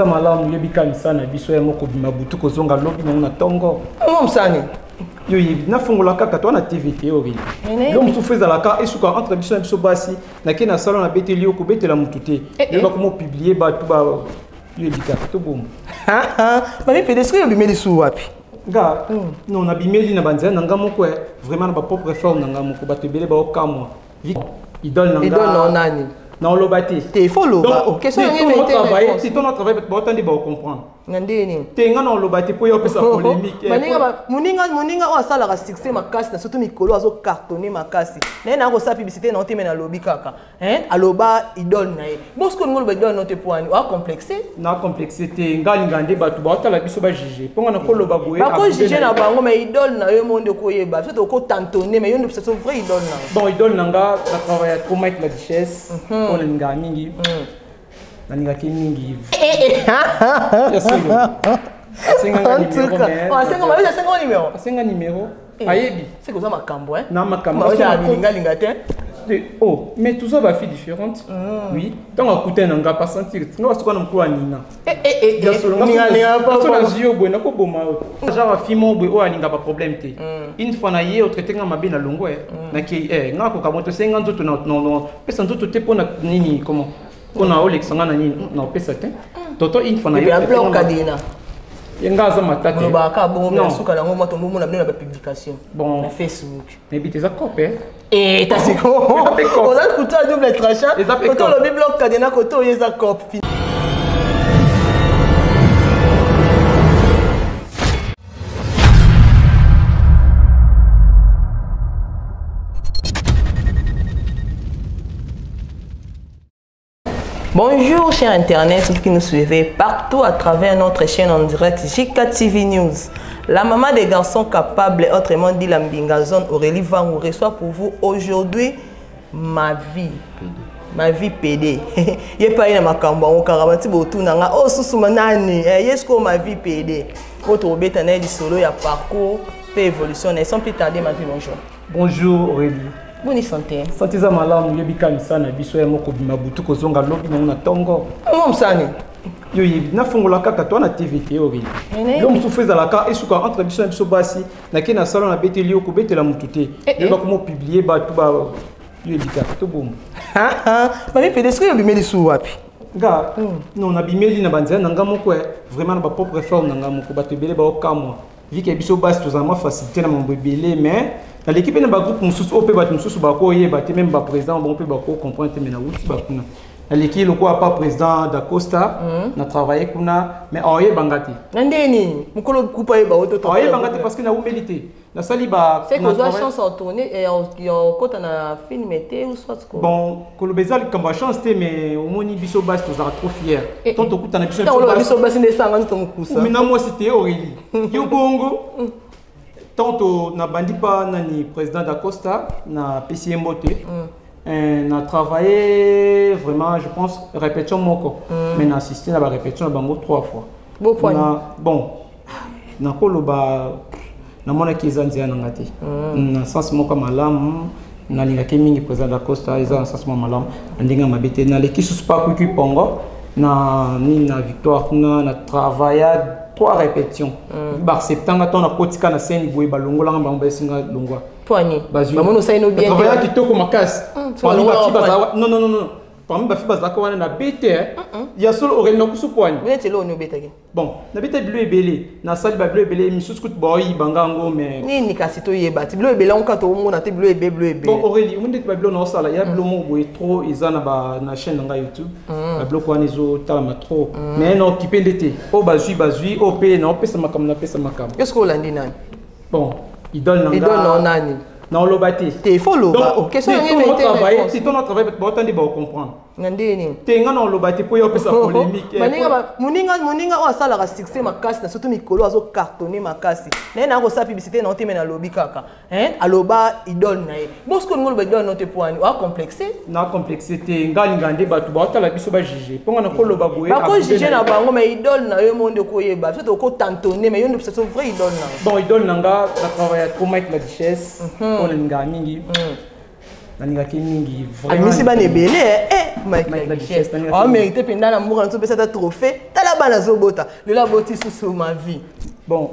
malamu yebika sana biso ya moko bimabutu kozonga lobi na tongo msani yo yebi na fungola kaka to na TVT ori yo msufeza la ka esuka entre biso na biso basi na kena salon na beteli yo ko betela mutute ba ko mo publier ba tu ba yo yebika to bom ba mi pedesque yo bimeli su wapi nga non na bimeli na banzana na ngamoko vraiment na ba propre forme na ngamoko ba tebele ba okamwa idole na nga idole na nani na olobati te follow ba question ngene travail si ton travail ba otandi ba comprendre ngandeni te nga na olobati po yo pesa polémique muninga o asala ka succès makasi na surtout mikolo azo cartonner makasi na na ko sa publicité na oteme na lobby kaka aloba idole na ye bosko ngolo ba idole note poani wa complexé na complexité ngali ngande batu ba otala biso ba juger ponga na koloba boye ba ko juger na bango mais idole na yo monde ko yeba surtout ko tantonner mais yo ne c'est vrai idole na bon idole nanga na travailler trop avec la duchesse on a nga mingi na ki mingi asenga numéro ayebi c'est comme ça makambo na makambo linga te oh mais tout ça va faire différente oui donc écouter nanga pas sentir nga soko na mkwa nina na zio bwe na ko boma genre fimo bwe o alinga pas problème te une fois na ye au traiter nga mabe na longo na ki nga ko kamoto senga nzoto non pesa nzoto te pona nini comment on a Alexandre nani na pesa te toto une fois na yo bloc kadina yenga za matata no ba ka bongo na suka na ngoma to mbumu na bino na publication bon na Facebook mais bite za copé ta siko on a écouté à double tranchant toto le bloc kadina ko to yeza cop. Bonjour chers internautes, ceux qui nous suivez partout à travers notre chaîne en direct JK TV News. La maman des garçons capables, autrement dit la Mbinga Zone, Aurélie Vangou, reçoit pour vous aujourd'hui ma vie PD. Il n'y a pas eu de macamba, on carabati botou nanga, oh sousoumanani, yesko ma vie PD. Votre bétané du solo, il y a parcours, fait évolution, et sans plus tarder ma vie, bonjour. Bonjour Aurélie. Bonne santé. Santé za malamu yebika sana biso ya moko bimabutu kozonga lobi na tongo msani yo yebi na fungola kaka to na TVT ori yo msufeza la ka esuka entre biso na biso basi na kena salon na beteli yo ko betela mutute ba ko mo publier ba tu ba yo yebika to bom ba mi pedesque yo bimeli su wapi nga non na bimeli na banzana na ngamoko vraiment na ba propre forme na ngamoko ba tebele ba okamwa vike biso basi tozama facilité na mambo ebele mais dans l'équipe na ba groupe mususu ope ba mususu ba ko yeba te même ba président bon pe ba ko comprendre te mais na wuti ba kuna dans l'équipe le quoi pas président d'Acosta na travaillé kuna mais oye bangati ndeni mukolo kupa yeba oto oye bangati parce que na humilité na sali ba c'est que la chance en tourner et en côté na film été ou soit quoi bon kolobeza comme chance te mais au moni biso bas to za trop fier tant to kuta na biso biso bas ne sanga to mukusa mais na moi c'était Aurélie yo bongo tanto na bandi pa nani président d'Acosta na PCM Moté na travaillé vraiment je pense répétition moko mais na assisté na ba répétition bango 3 fois bon na koloba na mona kizanzia na ngati na sens moko malamu na linga mingi président d'Acosta eza na sens moko malamu ndinga mabete na l'équipe suspa kuki pongo na ni na victoire na travaillé 3 répétitions. Bar septembre on a potika na scène boy balongo la ngamba mbesinga longwa. Poani. Ba mono sa ino bien. Travailler kitoko makasi. Non. Parmi ba fiba zako wana na BT ya solo Aurélie kusu poani. Bete lo no betaki. Bon, na bete bleu ebele, na sali ba bleu ebele misusu kut boy bangango mais ni kasi to yeba. Ti bleu ebele on ka to mona te bleu ebele. Bon Aurélie, on dit ba bleu na sala ya bleu mo boy trop izana ba na chaîne nga YouTube. Ba bleu kwa nizo talama trop. Mais non kipende te. O bazui o pe na pesa makam na pesa makam. Qu'est-ce qu'on l'a dit nani? Bon, idole nanga. Idole nani? Na olobati te follow ba question ngene te si ton travail ba otandi ba comprendre ngandeni te nga na olobati po yo pesa polémique muninga o asala ka succès makasi na surtout mikolo azo cartonner makasi na ko sa publicité na oteme na lobby kaka aloba idole na ye bosko ngolo ba idole note poani wa complexé na complexité ngali ngande batu ba otala biso ba juger ponga na koloba boye ba ko juger na bango mais idole na yo monde ko yeba surtout ko tantonner mais yo ne c'est vrai idole na bon idole nanga na travailler trop avec la duchesse on a nga mingi nalingaki mingi vraiment amisi bana ebele Michael Richesse mérité pendant la mort na ça trophée tala bana zobota lela boti sous ma vie. Bon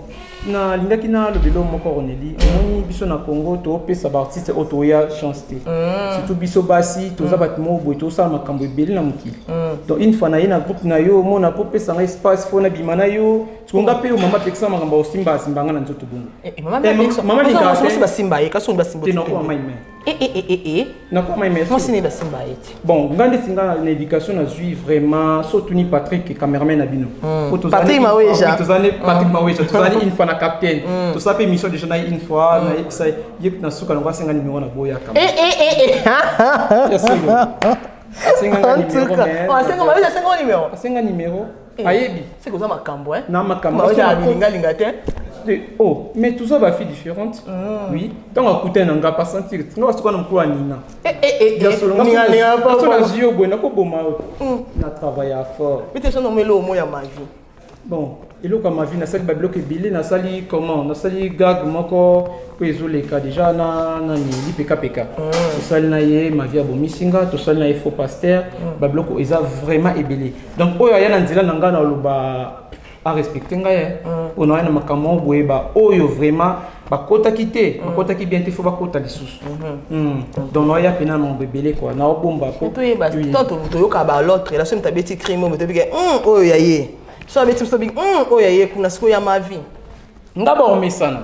na lingaki na lobelo moko Roneli moni biso na Congo to pesa ba artiste otoya chance te surtout biso basi toza batimo boy to sa makambo ebele na mokili donc une fois na ye na groupe na yo mona po pesa nga espace fona bimana yo tunga pe mama pekisa makambo osimba simbanga na nzoto bongo mama linga ba simba ye kaso ba simba te no ko mama na ko mama moi c'est ba simba ye bon ngande singa na éducation na zui vraiment surtout ni Patrick cameraman na bino Patrick Maweja Patrick Maweja tozali une fois na capitaine to sa pe mission déjà na une fois na ça yek na suka ngwa senga numéro na boya kama senga numéro ayebi c'est comme ça makambo na makambo linga te oh mais tout ça va faire différente oui donc à côté n'anga pas sentir non parce qu'on a quoi nina parce que la zio bon na ko boma na travailler fort mais tu es nommé le mot ya ma vie bon et là comme ma vie na sali bablo ke bilé na sali comment na sali gag moko ko ezoleka déjà na ni PKPK to sali na ye ma vie abomisinga to sali na faux pasteur bablo ko eza vraiment ébélé donc oyo ya na nzela nanga na loba à respecter ngaye on a na makambo boyeba oyo vraiment bakota kité bakota ki bien te faut bakota lisusu donc on ya pena mon bébé quoi na obomba ko to yeba to yoka ba l'autre la somme tabeti crime mais to bige oyo ya ye so abeti so big oyo ya ye kuna siko ya ma vie ngaba omesana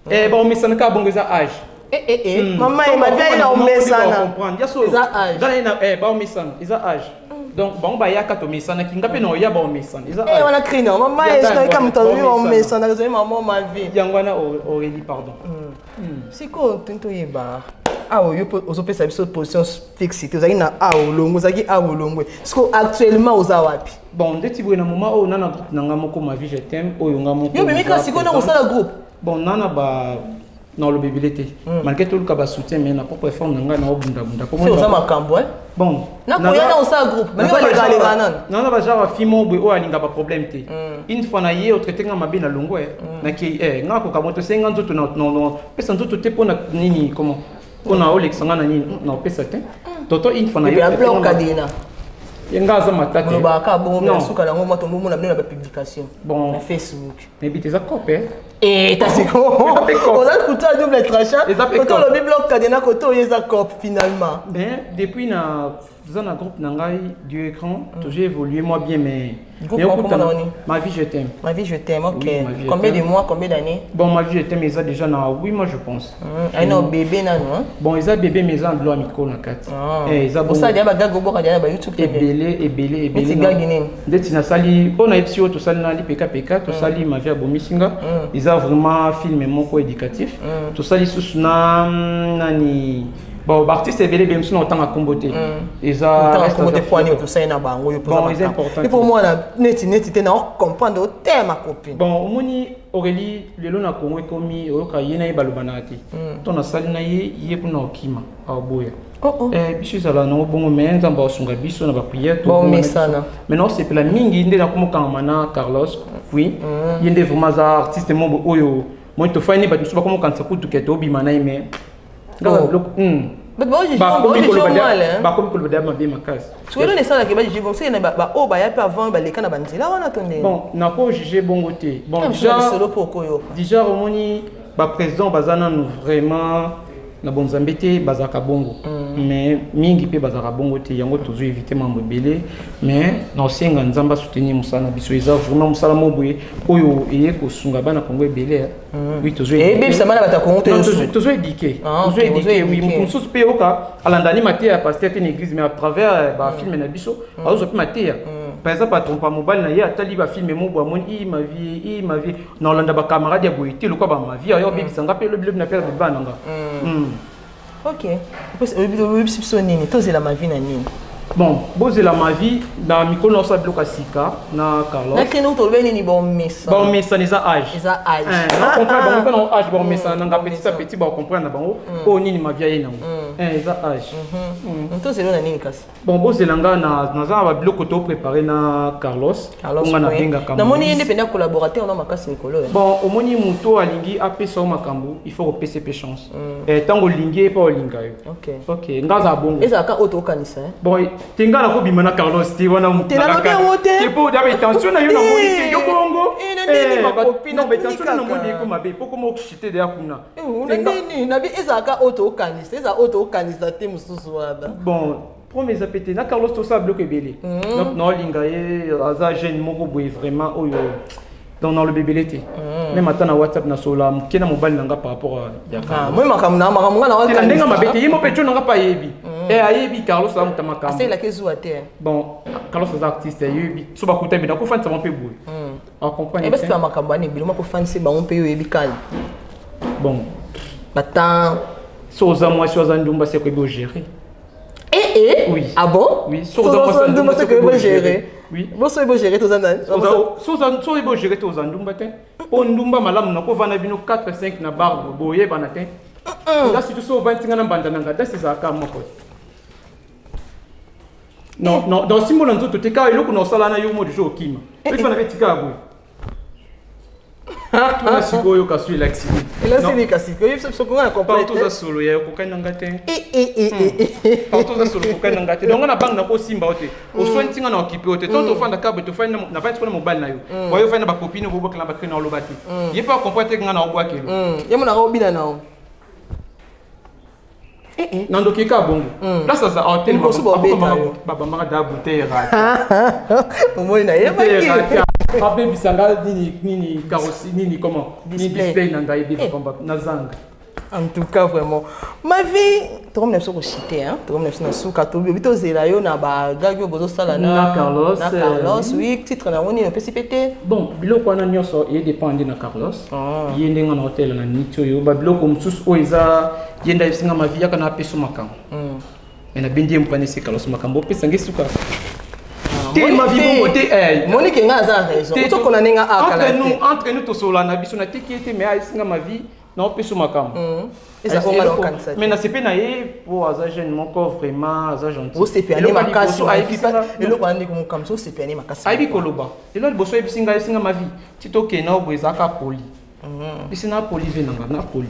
ba omesana ka bongeza âge maman ma vie na omesana eza âge ba omesana eza âge donc bon ba ya ka to mesana ki ngape no ya ba omesana eza âge on a crié non maman est comme to vi omesana que maman ma vie yangwana Aurélie pardon siko tinto yeba oyo ozopesa biso position fixe tozaki na olongo ozaki olongo siko actuellement oza wapi bon ndeti boye na moment oyo nana groupe nanga moko ma vie je t'aime oyo nga moko yo bimi ka siko na kosala groupe bon nana ba non le bébé malgré tout le cas soutien mais na propre forme nanga na obunda bunda comment ça makambo bon na koya na osala groupe mais ba legalega nan nana ba genre fimo boye o alinga ba problème te une fois na ye au traiter nga mabe na longo na ki nga ko kamoto senga nzoto non pesa nzoto te pona nini comment on a olexanga na nini na pesa te toto une fois na ye bloc kadina yenga za matata no ba ka bon na suka na ngoma to mumu na bino na publication bon na Facebook mais biteza copé tasiko on a écouté un double tranchant koto le bloc kadina koto yeza cop finalement mais depuis na zana groupe nangai du écran toujours évolué moi bien mais ma vie je t'aime. Ma vie je t'aime, ok. Oui, combien de mois, combien d'années? Bon, ma vie je t'aime, ils ont déjà 8 mois je pense. Un bébé là non? Bon, ils ont bébé mais ils ont de l'eau micro na 4. Ils ont bon. Ça dia ba gago bo dia ba YouTube ebele. Mais c'est gagné. Dès na sali, on a epsio to sali na li PKPK, to sali ma vie abomisinga. Ils ont vraiment filmé mon co éducatif. To sali sous na nani bon, l'artiste est bien sûr autant à comboter. Ils ont resté tout ça na bango yo bon, c'est important. Et pour moi net na comprendre au thème ma copine. Bon, moni Aurélie le lona Congo komi oka yena balobanati. Ton asali na ye kuna okima aboya. Biso sala no bongo menza mba osunga biso na ba prière to. Bon mesana. Maintenant c'est la mingi ndé na komo kamana Carlos. Oui. Yende vraiment za artiste mo oyo. Moi to fani ba biso ba komo kansa kutu keto bi manai mais mais bon, j'ai mal. Bah, comme que le badama bien ma case. Tu veux ça là que j'ai bon, c'est bah oh bah y a pas avant bah les cannes bandit là on attendait. Bon, n'a pas jugé bon côté. Bon déjà au moni bah président bazana nous vraiment na bon zambete bazaka bongo. Mais mingi pe bazaka bongo te yango toujours éviter mambo belé mais na senga nzamba soutenir musana biso eza vraiment musala moboye oyo eye ko sunga bana kongo belé. Oui toujours. Et bien ça m'a bata kongo toujours éduqué. Toujours éduqué oui musu pe oka alandani maté à pasteur une église mais à travers ba film na biso azo pe maté. Par exemple à trompa mobile na ya tali ba film mo bo mon ma vie na olanda ba camarade ya boyité le quoi ba ma vie ayo bibi sanga pe le bleu na père de bananga. Ok. Toi, ma vie. Bon, c'est la ma vie. Dans le micro, on a bloqué Sika, na Carlos. Mais nous, tu veux bon message. Bon message, ils ont âge. Ils ont âge. On comprend, bon, âge, bon message, on a petit à petit, on comprend, on ni ma vie. eza âge. Nto zelo na nini kasi. Bon bozelanga na za ba biloko to préparer na Carlos. On a benga kambo. Na moni yende pena collaborateur na makasi Nikolo. Bon omoni muto alingi apesa makambo, il faut repérer ses chances. Tango lingi pa olinga yo. OK. Ngaza bongo. Eza ka auto kanisa. Bon tenga na ko bima na Carlos ti wana muto. Ti po da intention na yo na moni te yo bongo. Non mais attention na moni ko mabe poko mo chiter de akuna. Nini na bi eza ka auto kanisa, eza auto kanisa te mususu wana. Bon premier apété na Carlos to ça bloqué belé. Donc non linga ye aza jeune moko boy vraiment oyo dans le bébélité. Même maintenant WhatsApp na sola mkena mobile nanga par rapport à ya Carlos. Moi makamna na WhatsApp. Ndenga mabete yimo pecho nanga pa yebi. Ayebi Carlos la mutama kama. Asa la kezu ate. Bon Carlos est artiste yebi. So ba kuta bi na ko fan ça mon peu boy. On comprend. Et parce que makamba ni biloma ko fan c'est ba on peut yebi kan. Bon. Attends. Soza moi soza ndumba c'est ko bi gérer. Oui. Ah bon? Oui. Soza ndumba c'est ko bi gérer. Oui. Bon so ebo gérer to zanda. Soza ebo gérer to zanda ndumba te. Po ndumba malamu na ko vana bino 4 5 na barbe boye bana te. Là si tu so 20 ngana mbanda nanga da c'est ça ka moko. Non, dans si mon nzoto te ka eloko na sala na yo mo de jo kima. Il faut na betika boye. Tuna sigoyo kasui laxi. Ela sini kasiko, yifso sokonga complète. Partout za solo ya ko kana ngate. Partout za solo ko kana ngate. Donc na bang na ko simba ote. O sointinga na okipe ote. Toto fanda kabo to fanda na va tsona mobile na yo. Wa yo fanda ba copine bo bokla ba kena lo bati. Ye pas comprendre nga na obwa kelo. Ye mona ko bina nao. Nando kika bongo. Là ça ça hôtel baba manga da bouteille rata. Omoi na ye ba ki. Après bisanga nini carrosserie nini comment ni display nanga yebi komba na zanga. En tout cas vraiment ma vie to comme neso ko chité hein to comme neso na suka to bi to zela yo na ba gagyo bozo sala na Carlos oui titre na woni pesi pété bon biloko na nyoso e dépend na Carlos yende nga na hotel na nito yo ba biloko mususu o eza yenda isinga ma vie yakana peso makam na bindi mpanisi Carlos makambo pesa ngisuka ma vie beauté Monique nga za raison to kona ninga akala entre nous to sola na biso na tikete mais isinga ma vie na peso makam mais na sepe na ye pour aza jeune moko vraiment aza gentil o sepe ani makasi eloko andi ko mokam so sepe ani makasi aibi koloba elo liboso ebisinga isinga ma vie titoke na obweza ka poli bisina poli venanga na poli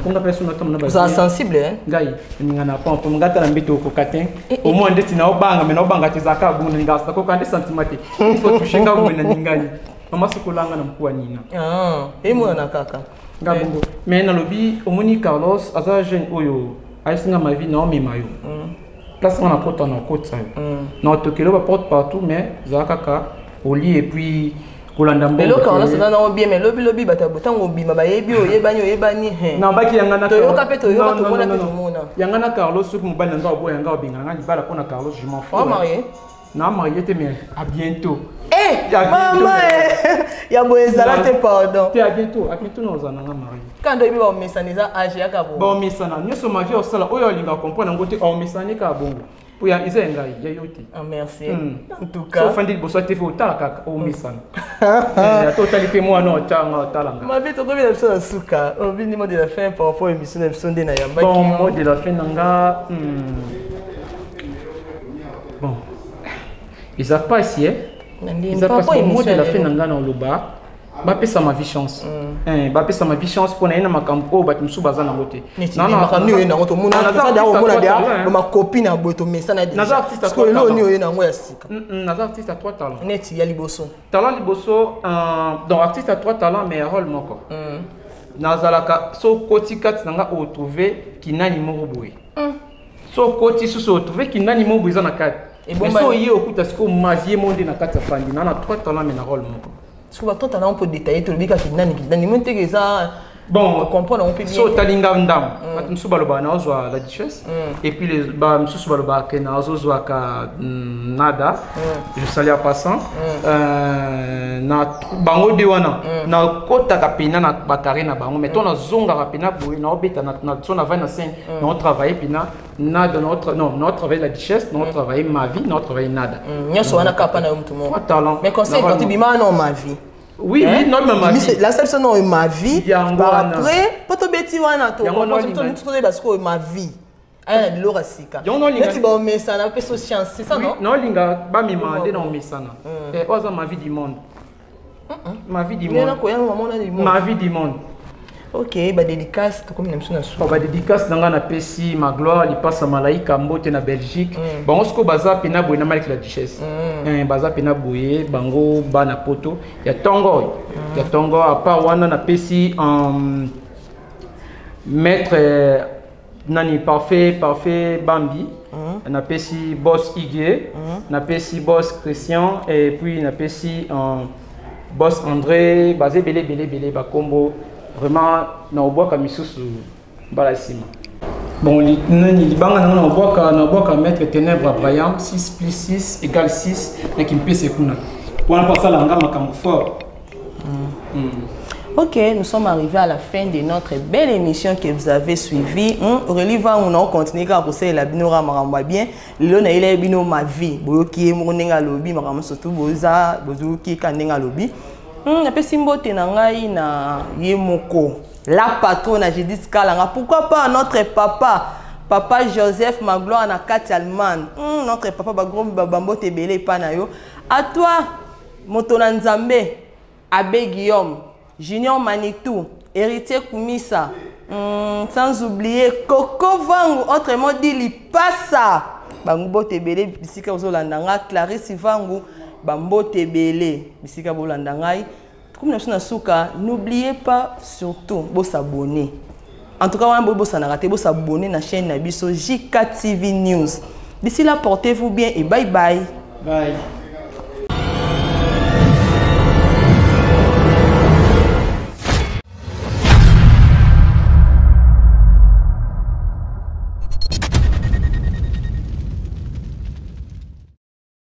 konga personne na tamna ba za sensible hein ngai ninga na pampo ngata na mbito ko katin au moins ndeti na obanga mais na obanga tizaka bunga ngasa ko kande sentimate il faut toucher nga mena ningani mama sikolanga na mkua nina emo na kaka ngabongo mais na lobi omoni Carlos aza jeune oyo aisinga ma vie na omemayo place na kota na kota na tokelo ba porte partout mais za kaka au lit et puis kolanda mbongo le Carlos ça na bien mais lobi bata botango bima ba yebi oyebani na baki yanga na to yoka pe to yoka to mona yanga na Carlos soki mobali na ngo boya nga obinga nga libala pona Carlos je m'en fous marié na marié te mais à bientôt maman ya boezala te pardon te à bientôt nous en nga marié quand do biba omesaniza age ya kabo ba omesana nyoso ma vie osala oyo linga comprendre ngote omesani ka bongo pour ya izenga ya yote merci en tout cas so fandi boso te fo tala kaka omesana la totalité moi non tanga talanga ma vie to ko bila so suka obini mo de la fin par rapport à émission de na yamba bon mot de la fin nanga bon ils a pas ici ils a pas mot de la fin nanga na loba ba pesa ma vie chance ba pesa ma vie chance pour na ina makampo ba timsu bazana ngote non makamni yo na ngoto muna na da muna da ma copine na boto mesana de na artiste ko lo ni yo na ngo ya sika na artiste à 3 talents net ya liboso talent liboso donc artiste à 3 talents mais rôle moko nazalaka so koti kat nanga o trouver kinani moko boye so koti so trouver kinani moko boye na kat et so yé okuta siko ma vie monde na kat fandi na 3 talents mais na rôle moko sur la tante on peut détailler tout le bika kinani monte que ça bon comprendre on peut bien so talinga ndam atumsu baloba na ozwa la duchesse et puis les ba msusu baloba ke na ozwa ka nada je salue en passant na bango de wana na kota ka pena na bakare na bango mais ton zonga ka pena boy na obeta na son avant na scène na travailler pina nada notre travail la duchesse notre travail ma vie notre travail nada nyoso wana kapa na mtu mo talent mais conseil quand tu bima non ma vie oui non mais ma vie la seule non ma vie après poto beti wana to parce que ma vie Ah, de l'or à sika. Tu vas au Messana, peu de chance, c'est ça, non? Non, linga, ba mi mandé dans Messana. Et osa ma vie du monde. Ma vie du monde. Ma vie du monde. Ok, bah dédicace, comme une émission na ba dédicace nanga na pesi ma gloire li passe malaika mbote na Belgique. Bango sko baza pena boye na Malik la Duchesse. Baza pena boye bango ba na poto. Ya tongo. Ya tongo à part wana na pesi maître nani parfait Bambi. Na pesi boss Igué, na pesi boss Christian et puis na pesi boss André, basé belé ba combo. Vraiment, na oboka misusu balasima. Bon, ni banga na oboka mettre ténèbres Abraham 6 plus 6 égale 6 et qui me pèse kuna. Pour la passer la ngama comme fort. Ok, nous sommes arrivés à la fin de notre belle émission que vous avez suivie. Aurélie va on continue à poser la binora maramba bien. Le na ile bino ma vie. Boyoki monenga lobi maramba surtout boza bozuki kanenga lobi. Na pesi mbote na ngai na yemoko. La patronne Judith Kalanga. Pourquoi pas notre papa Joseph Magloire na kati Allemagne. Notre papa bagrom babambo tebele pa na yo. À toi Motona Nzambe, Abbé Guillaume, Junior Manitou, Héritier Koumissa, sans oublier Coco Vangu, autrement dit Lipasa, Bambo Tebele, Bisika Ozolandanga, Clarisse Vangu, Bambo Tebele, Bisika Bolandangai. Comme nous sommes souka, n'oubliez pas surtout de s'abonner. En tout cas, vous pouvez s'abonner à la chaîne Nabiso JK TV News. D'ici là, portez-vous bien et bye bye. Bye.